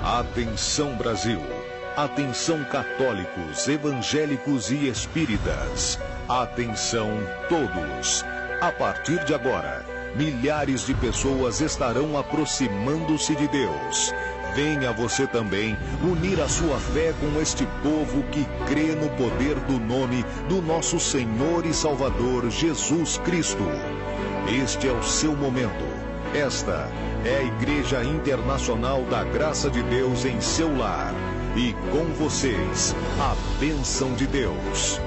Atenção Brasil, atenção católicos, evangélicos e espíritas, atenção todos. A partir de agora, milhares de pessoas estarão aproximando-se de Deus. Venha você também unir a sua fé com este povo que crê no poder do nome do nosso Senhor e Salvador Jesus Cristo. Este é o seu momento. Esta é a Igreja Internacional da Graça de Deus em seu lar. E com vocês, a bênção de Deus.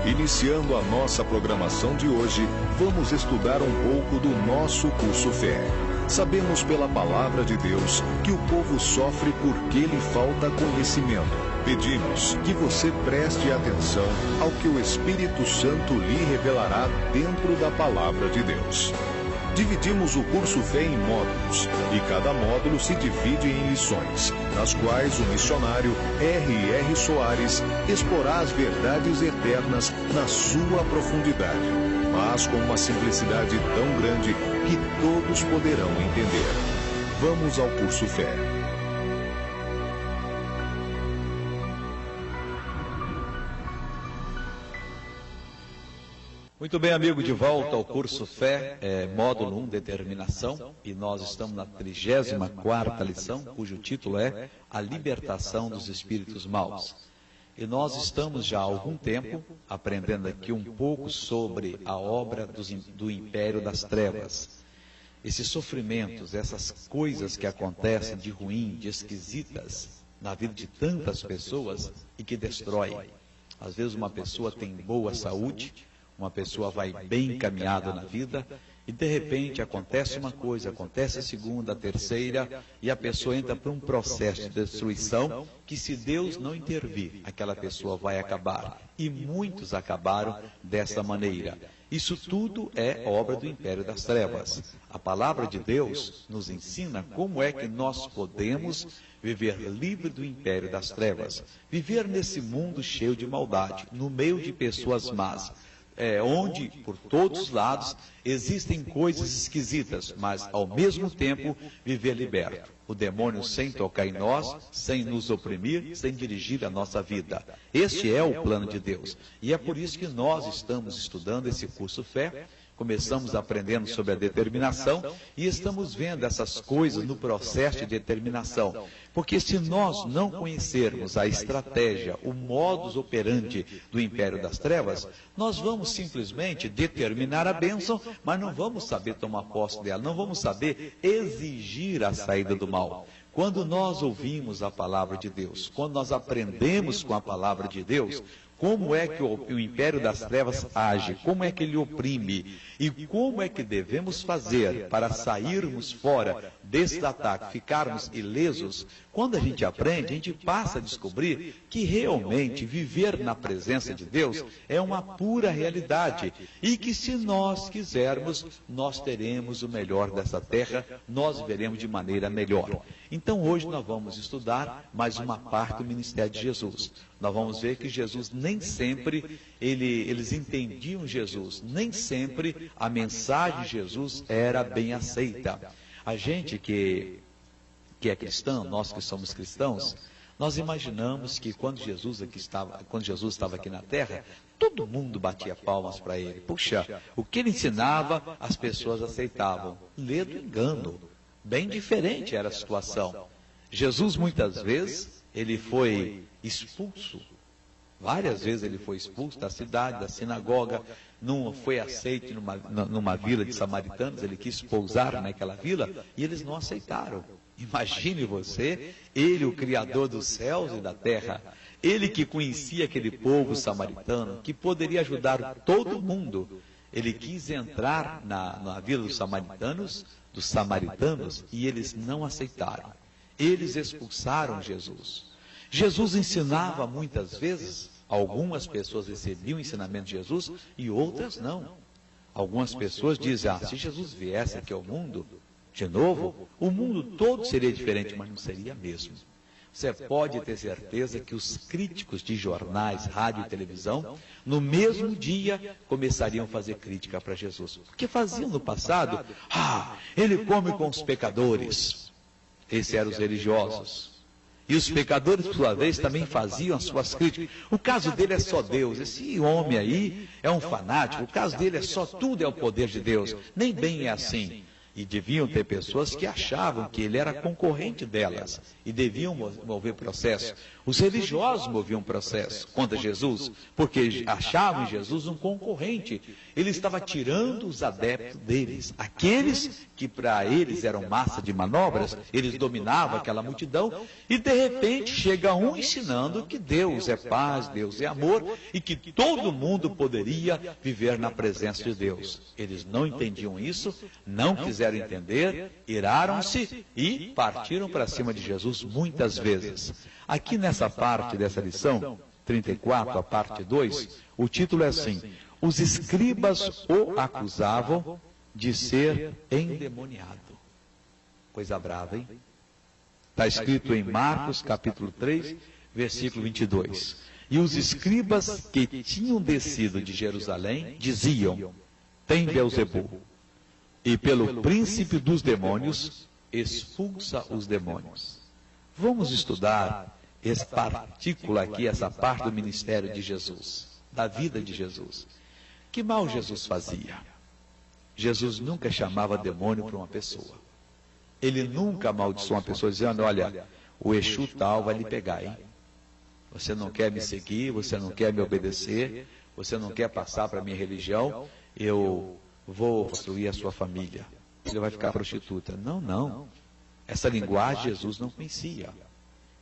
Iniciando a nossa programação de hoje, vamos estudar um pouco do nosso curso Fé. Sabemos pela palavra de Deus que o povo sofre porque lhe falta conhecimento. Pedimos que você preste atenção ao que o Espírito Santo lhe revelará dentro da palavra de Deus. Dividimos o curso Fé em módulos, e cada módulo se divide em lições, nas quais o missionário R.R. Soares exporá as verdades eternas na sua profundidade, mas com uma simplicidade tão grande que todos poderão entender. Vamos ao curso Fé. Muito bem, amigo, de volta ao curso Fé, módulo 1, Determinação, e nós estamos na 34ª lição, cujo título é A Libertação dos Espíritos Maus. E nós estamos já há algum tempo aprendendo aqui um pouco sobre a obra do Império das Trevas. Esses sofrimentos, essas coisas que acontecem de ruim, de esquisitas na vida de tantas pessoas e que destroem. Às vezes uma pessoa tem boa saúde, uma pessoa vai bem encaminhada na vida e de repente acontece uma coisa, acontece a segunda, a terceira e a pessoa entra para um processo de destruição que, se Deus não intervir, aquela pessoa vai acabar. E muitos acabaram dessa maneira. Isso tudo é obra do Império das Trevas. A palavra de Deus nos ensina como é que nós podemos viver livre do Império das Trevas, viver nesse mundo cheio de maldade, no meio de pessoas más, onde, por todos os lados, existem coisas esquisitas, mas, ao mesmo tempo, viver liberto. O demônio sem tocar em nós, sem nos oprimir, sem dirigir a nossa vida. Este é o plano de Deus. E é por isso que nós estamos estudando esse curso Fé. Começamos aprendendo sobre a determinação e estamos vendo essas coisas no processo de determinação. Porque se nós não conhecermos a estratégia, o modus operandi do Império das Trevas, nós vamos simplesmente determinar a bênção, mas não vamos saber tomar posse dela, não vamos saber exigir a saída do mal. Quando nós ouvimos a palavra de Deus, quando nós aprendemos com a palavra de Deus, como é que o Império das Trevas age, como é que ele oprime e como é que devemos fazer para sairmos fora desse ataque, ficarmos ilesos. Quando a gente aprende, a gente passa a descobrir que realmente viver na presença de Deus é uma pura realidade e que, se nós quisermos, nós teremos o melhor dessa terra, nós viveremos de maneira melhor. Então hoje nós vamos estudar mais uma parte do ministério de Jesus. Nós vamos ver que Jesus nem sempre, eles entendiam Jesus, nem sempre a mensagem de Jesus era bem aceita. A gente que é cristão, nós que somos cristãos, nós imaginamos que quando Jesus estava aqui na terra, todo mundo batia palmas para ele. Puxa, o que ele ensinava, as pessoas aceitavam. Lê do engano. Bem diferente era a situação. Jesus, muitas vezes, ele foi expulso. Várias vezes ele foi expulso da cidade, da sinagoga, não foi aceito numa vila de samaritanos, ele quis pousar naquela vila e eles não aceitaram. Imagine você, ele, o Criador dos céus e da terra, ele que conhecia aquele povo samaritano, que poderia ajudar todo mundo, ele quis entrar na vila dos samaritanos, e eles não aceitaram. Eles expulsaram Jesus. Jesus ensinava muitas vezes, algumas pessoas recebiam o ensinamento de Jesus e outras não. Algumas pessoas dizem, se Jesus viesse aqui ao mundo, de novo, o mundo todo seria diferente, mas não seria mesmo. Você pode ter certeza que os críticos de jornais, rádio e televisão, no mesmo dia, começariam a fazer crítica para Jesus. Porque faziam no passado, ele come com os pecadores. Esses eram os religiosos. E os pecadores, por sua vez, também faziam as suas críticas. O caso dele é só Deus. Esse homem aí é um fanático. O caso dele é só tudo é o poder de Deus. Nem bem é assim. E deviam ter pessoas que achavam que ele era concorrente delas e deviam mover processo. Os religiosos moviam processo contra Jesus, porque achavam em Jesus um concorrente. Ele estava tirando os adeptos deles. Aqueles que para eles eram massa de manobras, eles dominavam aquela multidão, e de repente chega um ensinando que Deus é paz, Deus é amor, e que todo mundo poderia viver na presença de Deus. Eles não entendiam isso, não quiseram entender, iraram-se e partiram para cima de Jesus muitas vezes. Aqui nessa parte dessa lição, 34, a parte 2, o título é assim: os escribas o acusavam de ser endemoniado. Coisa brava, hein? Está escrito em Marcos, capítulo 3, versículo 22. E os escribas que tinham descido de Jerusalém diziam: tem Beelzebul, e pelo príncipe dos demônios expulsa os demônios. Vamos estudar essa partícula aqui, essa parte do ministério de Jesus, da vida de Jesus. Que mal Jesus fazia? Jesus nunca chamava demônio para uma pessoa. Ele nunca amaldiçoou uma pessoa dizendo: olha, o Exu tal vai lhe pegar, hein? Você não quer me seguir, você não quer me obedecer, você não quer passar para a minha religião, eu vou destruir a sua família. Ele vai ficar prostituta. Não, não. Essa linguagem Jesus não conhecia.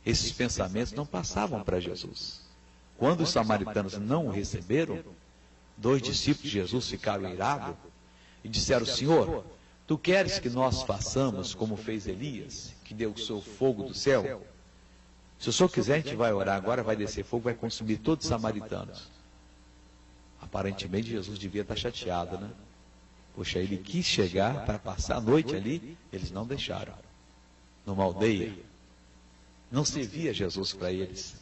Esses pensamentos não passavam para Jesus. Quando os samaritanos não o receberam, 2 discípulos de Jesus ficaram irados e disseram: Senhor, tu queres que nós façamos como fez Elias, que deu o seu fogo do céu? Se o Senhor quiser, a gente vai orar agora, vai descer fogo, vai consumir todos os samaritanos. Aparentemente Jesus devia estar chateado, né? Poxa, ele quis chegar para passar a noite ali, eles não deixaram. Numa aldeia, não servia Jesus para eles.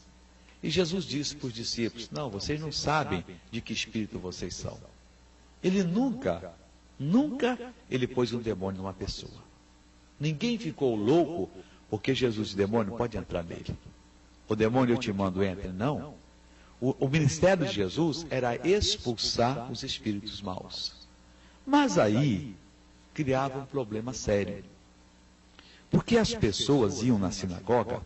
E Jesus disse para os discípulos: não, vocês não sabem de que espírito vocês são. Ele nunca ele pôs um demônio numa pessoa. Ninguém ficou louco porque Jesus disse: demônio, pode entrar nele. O demônio, eu te mando, entre. Não. O ministério de Jesus era expulsar os espíritos maus. Mas aí criava um problema sério. Porque as pessoas iam na sinagoga,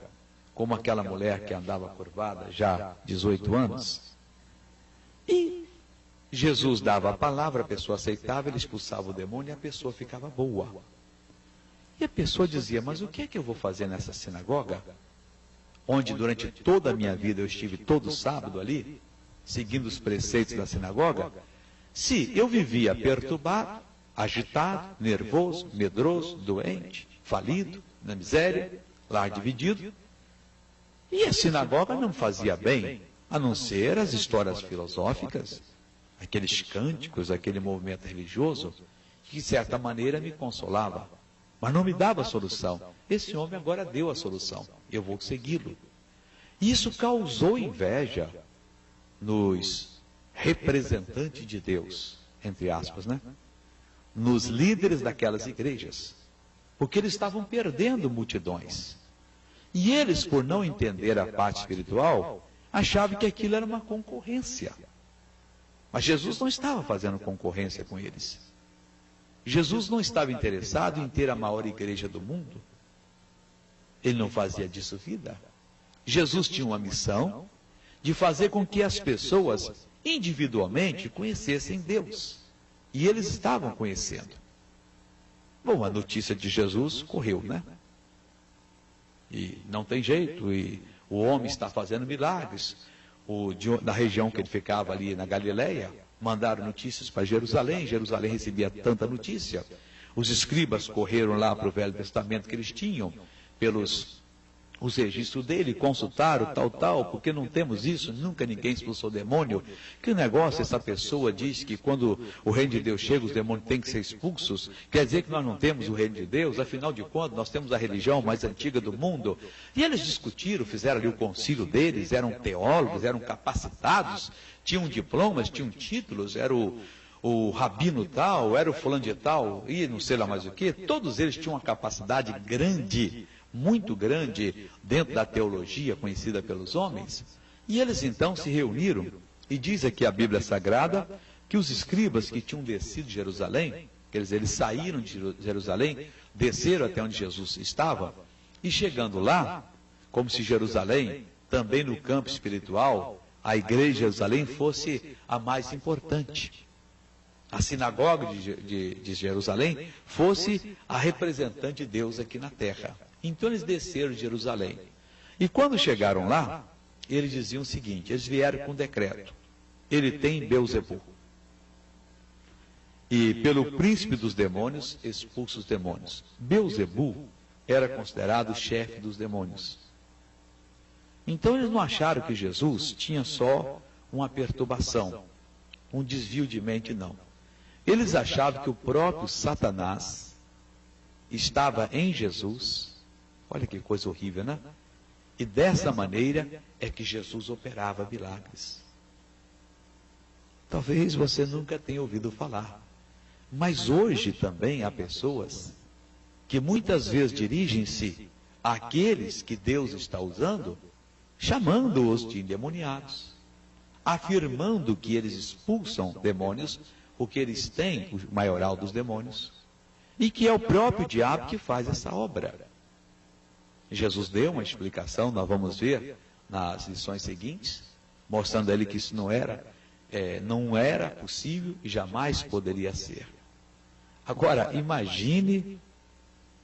como aquela mulher que andava curvada já 18 anos, e Jesus dava a palavra, a pessoa aceitava, ele expulsava o demônio e a pessoa ficava boa. E a pessoa dizia: mas o que é que eu vou fazer nessa sinagoga, onde durante toda a minha vida eu estive todo sábado ali, seguindo os preceitos da sinagoga, se eu vivia perturbado, agitado, nervoso, medroso, doente, falido, na miséria, lar dividido. E a sinagoga não fazia bem, a não ser as histórias filosóficas, aqueles cânticos, aquele movimento religioso, que de certa maneira me consolava, mas não me dava solução. Esse homem agora deu a solução, eu vou segui-lo. E isso causou inveja nos representantes de Deus, entre aspas, né? Nos líderes daquelas igrejas, porque eles estavam perdendo multidões. E eles, por não entender a parte espiritual, achavam que aquilo era uma concorrência. Mas Jesus não estava fazendo concorrência com eles. Jesus não estava interessado em ter a maior igreja do mundo. Ele não fazia disso vida. Jesus tinha uma missão de fazer com que as pessoas individualmente conhecessem Deus. E eles estavam conhecendo. Bom, a notícia de Jesus correu, né? E não tem jeito, e o homem está fazendo milagres. Da região que ele ficava ali na Galileia, mandaram notícias para Jerusalém. Jerusalém recebia tanta notícia. Os escribas correram lá para o Velho Testamento que eles tinham, pelos os registros dele, consultaram, tal, porque não temos isso, nunca ninguém expulsou demônio. Que negócio, essa pessoa diz que quando o reino de Deus chega, os demônios têm que ser expulsos? Quer dizer que nós não temos o reino de Deus? Afinal de contas, nós temos a religião mais antiga do mundo. E eles discutiram, fizeram ali o concílio deles, eram teólogos, eram capacitados, tinham diplomas, tinham títulos, era o rabino tal, era o fulano de tal, e não sei lá mais o que. Todos eles tinham uma capacidade grande muito grande dentro da teologia conhecida pelos homens, e eles então se reuniram, e diz aqui a Bíblia Sagrada, que os escribas que tinham descido de Jerusalém, quer dizer, eles saíram de Jerusalém, desceram até onde Jesus estava, e chegando lá, como se Jerusalém, também no campo espiritual, a igreja de Jerusalém fosse a mais importante. A sinagoga de Jerusalém fosse a representante de Deus aqui na terra. Então eles desceram de Jerusalém. E quando chegaram lá, eles diziam o seguinte, eles vieram com um decreto. Ele tem Beelzebul. E pelo príncipe dos demônios, expulsa os demônios. Beelzebul era considerado o chefe dos demônios. Então eles não acharam que Jesus tinha só uma perturbação, um desvio de mente, não. Eles achavam que o próprio Satanás estava em Jesus. Olha que coisa horrível, né? E dessa maneira é que Jesus operava milagres. Talvez você nunca tenha ouvido falar, mas hoje também há pessoas que muitas vezes dirigem-se àqueles que Deus está usando, chamando-os de endemoniados, afirmando que eles expulsam demônios, porque eles têm o maioral dos demônios, e que é o próprio diabo que faz essa obra. Jesus deu uma explicação, nós vamos ver nas lições seguintes, mostrando a ele que isso não era possível e jamais poderia ser. Agora, imagine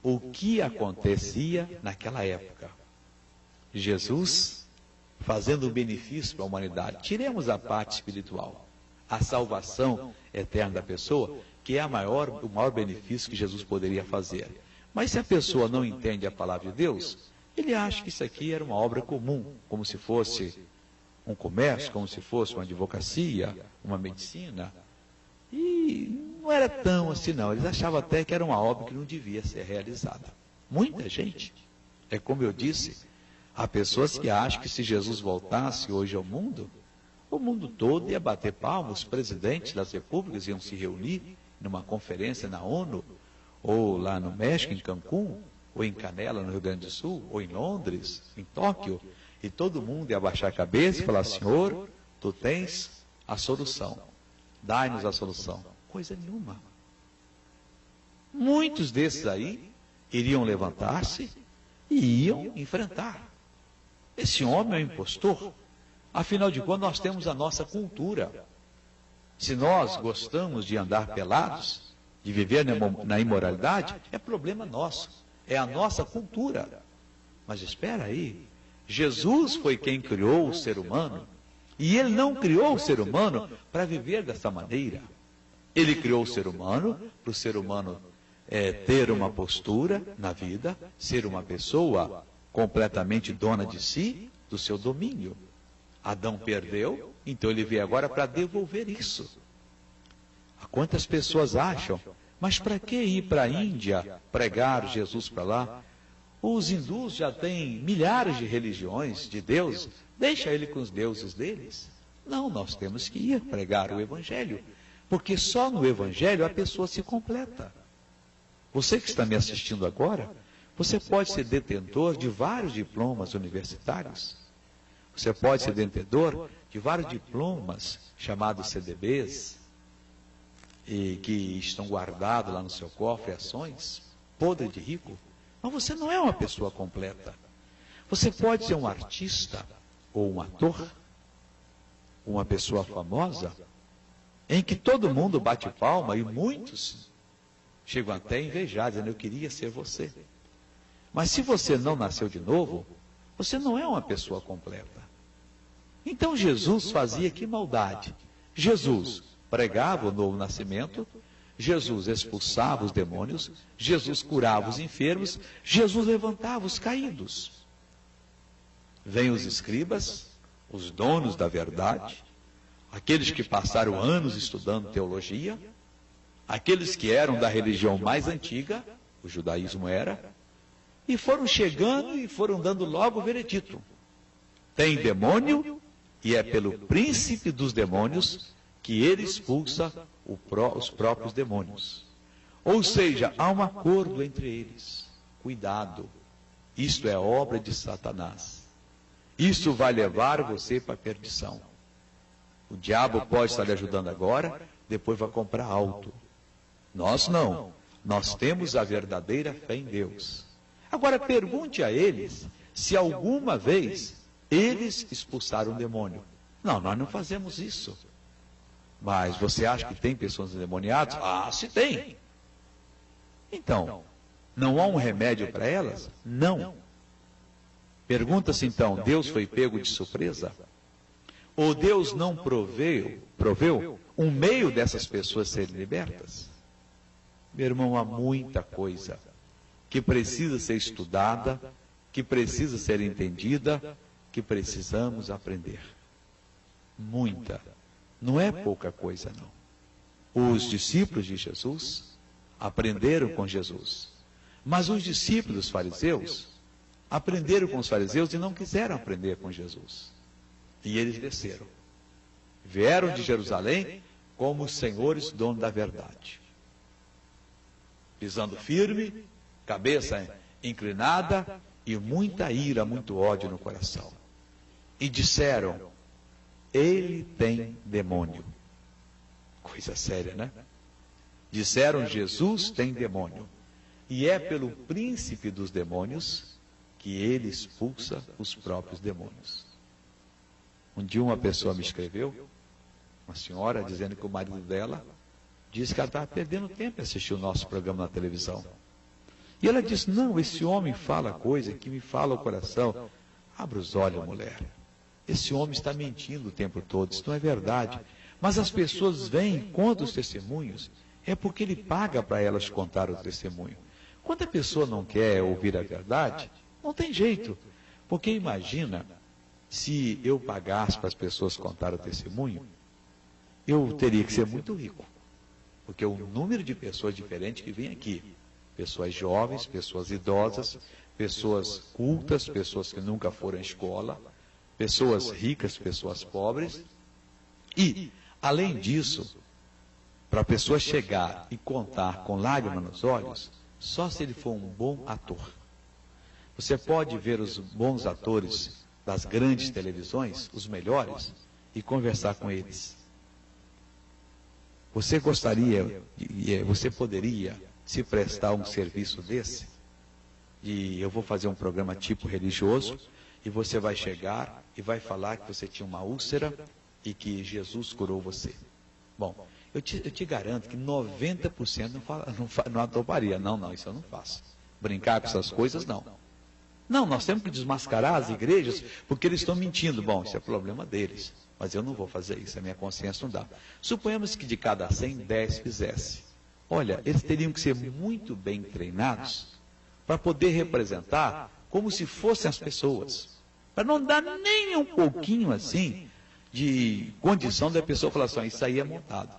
o que acontecia naquela época. Jesus fazendo um benefício para a humanidade. Tiremos a parte espiritual, a salvação eterna da pessoa, que é o maior benefício que Jesus poderia fazer. Mas se a pessoa não entende a palavra de Deus, ele acha que isso aqui era uma obra comum, como se fosse um comércio, como se fosse uma advocacia, uma medicina. E não era tão assim não, eles achavam até que era uma obra que não devia ser realizada. Muita gente, é como eu disse, há pessoas que acham que se Jesus voltasse hoje ao mundo, o mundo todo ia bater palmas, os presidentes das repúblicas iam se reunir numa conferência na ONU, ou lá no México, em Cancún, ou em Canela, no Rio Grande do Sul, ou em Londres, em Tóquio, e todo mundo ia abaixar a cabeça e falar, Senhor, tu tens a solução, dai-nos a solução. Coisa nenhuma. Muitos desses aí iriam levantar-se e iam enfrentar. Esse homem é um impostor. Afinal de contas, nós temos a nossa cultura. Se nós gostamos de andar pelados, de viver na imoralidade, é problema nosso. É a nossa cultura. Mas espera aí, Jesus foi quem criou o ser humano, e ele não criou o ser humano para viver dessa maneira. Ele criou o ser humano para o ser humano ter uma postura na vida, ser uma pessoa completamente dona de si, do seu domínio. Adão perdeu, então ele veio agora para devolver isso. Quantas pessoas acham, mas para que ir para a Índia pregar Jesus para lá? Os hindus já têm milhares de religiões, de deuses, deixa ele com os deuses deles. Não, nós temos que ir pregar o Evangelho, porque só no Evangelho a pessoa se completa. Você que está me assistindo agora, você pode ser detentor de vários diplomas universitários. Você pode ser detentor de vários diplomas chamados CDBs, e que estão guardados lá no seu cofre, ações, podre de rico. Mas você não é uma pessoa completa. Você pode ser um artista, ou um ator, uma pessoa famosa, em que todo mundo bate palma e muitos chegam até a invejar, dizendo, eu queria ser você. Mas se você não nasceu de novo, você não é uma pessoa completa. Então Jesus fazia que maldade? Jesus pregava o novo nascimento, Jesus expulsava os demônios, Jesus curava os enfermos, Jesus levantava os caídos. Vêm os escribas, os donos da verdade, aqueles que passaram anos estudando teologia, aqueles que eram da religião mais antiga, o judaísmo era, e foram chegando e foram dando logo o veredito. Tem demônio, e é pelo príncipe dos demônios que ele expulsa os próprios demônios. Ou seja, há um acordo entre eles. Cuidado. Isto é obra de Satanás. Isso vai levar você para a perdição. O diabo pode estar lhe ajudando agora, depois vai comprar alto. Nós não. Nós temos a verdadeira fé em Deus. Agora pergunte a eles se alguma vez eles expulsaram o demônio. Não, nós não fazemos isso. Mas você acha que tem pessoas endemoniadas? Ah, se tem. Então, não há um remédio para elas? Não. Pergunta-se então, Deus foi pego de surpresa? Ou Deus não proveu um meio dessas pessoas serem libertas? Meu irmão, há muita coisa que precisa ser estudada, que precisa ser entendida, que precisamos aprender. Muita. Não é pouca coisa, não. Os discípulos de Jesus aprenderam com Jesus. Mas os discípulos dos fariseus aprenderam com os fariseus e não quiseram aprender com Jesus. E eles desceram. Vieram de Jerusalém como os senhores donos da verdade. Pisando firme, cabeça inclinada e muita ira, muito ódio no coração. E disseram, ele tem demônio. Coisa séria, né? Disseram, Jesus tem demônio. E é pelo príncipe dos demônios que ele expulsa os próprios demônios. Um dia uma pessoa me escreveu, uma senhora, dizendo que o marido dela disse que ela estava perdendo tempo em assistir o nosso programa na televisão. E ela disse, não, esse homem fala coisa que me fala o coração. Abra os olhos, mulher. Esse homem está mentindo o tempo todo, isso não é verdade. Mas as pessoas vêm e contam os testemunhos, é porque ele paga para elas contar o testemunho. Quando a pessoa não quer ouvir a verdade, não tem jeito. Porque imagina, se eu pagasse para as pessoas contar o testemunho, eu teria que ser muito rico. Porque o número de pessoas diferentes que vem aqui, pessoas jovens, pessoas idosas, pessoas cultas, pessoas que nunca foram à escola, pessoas ricas, pessoas pobres. E, além disso, para a pessoa chegar e contar com lágrimas nos olhos, só se ele for um bom ator. Você pode ver os bons atores das grandes televisões, os melhores, e conversar com eles. Você gostaria, você poderia se prestar um serviço desse? E eu vou fazer um programa tipo religioso, e você vai chegar e vai falar que você tinha uma úlcera e que Jesus curou você. Bom, eu te garanto que 90% não toparia. Não, isso eu não faço. Brincar com essas coisas, não. Não, nós temos que desmascarar as igrejas porque eles estão mentindo. Bom, isso é problema deles. Mas eu não vou fazer isso, a minha consciência não dá. Suponhamos que de cada 100, 10 fizesse. Olha, eles teriam que ser muito bem treinados para poder representar como se fossem as pessoas. Para não dar nem um pouquinho assim de condição da pessoa falar assim, isso aí é montado.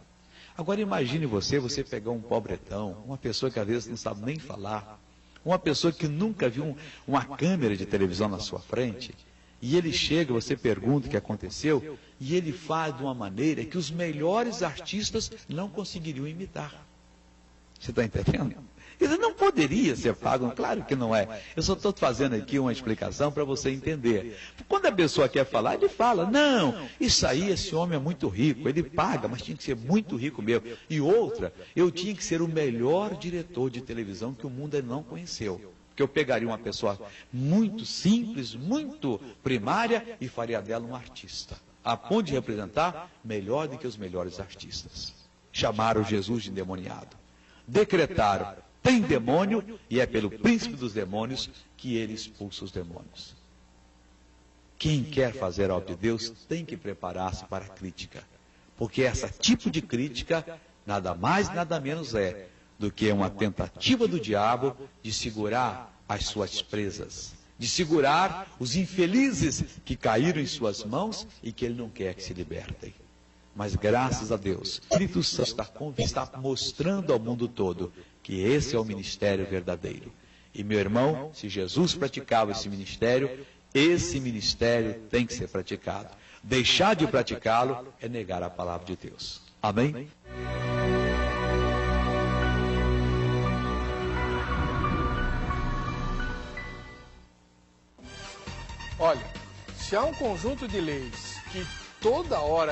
Agora imagine você pegar um pobretão, uma pessoa que às vezes não sabe nem falar, uma pessoa que nunca viu uma câmera de televisão na sua frente, e ele chega, você pergunta o que aconteceu, e ele faz de uma maneira que os melhores artistas não conseguiriam imitar. Você está entendendo? Ele não poderia ser pago, claro que não é. Eu só estou fazendo aqui uma explicação para você entender. Quando a pessoa quer falar, ele fala, não, isso aí, esse homem é muito rico, ele paga, mas tinha que ser muito rico mesmo. E outra, eu tinha que ser o melhor diretor de televisão que o mundo não conheceu. Porque eu pegaria uma pessoa muito simples, muito primária e faria dela um artista. A ponto de representar melhor do que os melhores artistas. Chamaram Jesus de endemoniado. Decretaram, tem demônio, e é pelo príncipe dos demônios que ele expulsa os demônios. Quem quer fazer a obra de Deus tem que preparar-se para a crítica. Porque esse tipo de crítica, nada mais, nada menos é do que uma tentativa do diabo de segurar as suas presas, de segurar os infelizes que caíram em suas mãos e que ele não quer que se libertem. Mas graças a Deus, o Espírito Santo está mostrando ao mundo todo que esse é o ministério verdadeiro. E meu irmão, se Jesus praticava esse ministério tem que ser praticado. Deixar de praticá-lo é negar a palavra de Deus. Amém? Olha, se há um conjunto de leis que toda hora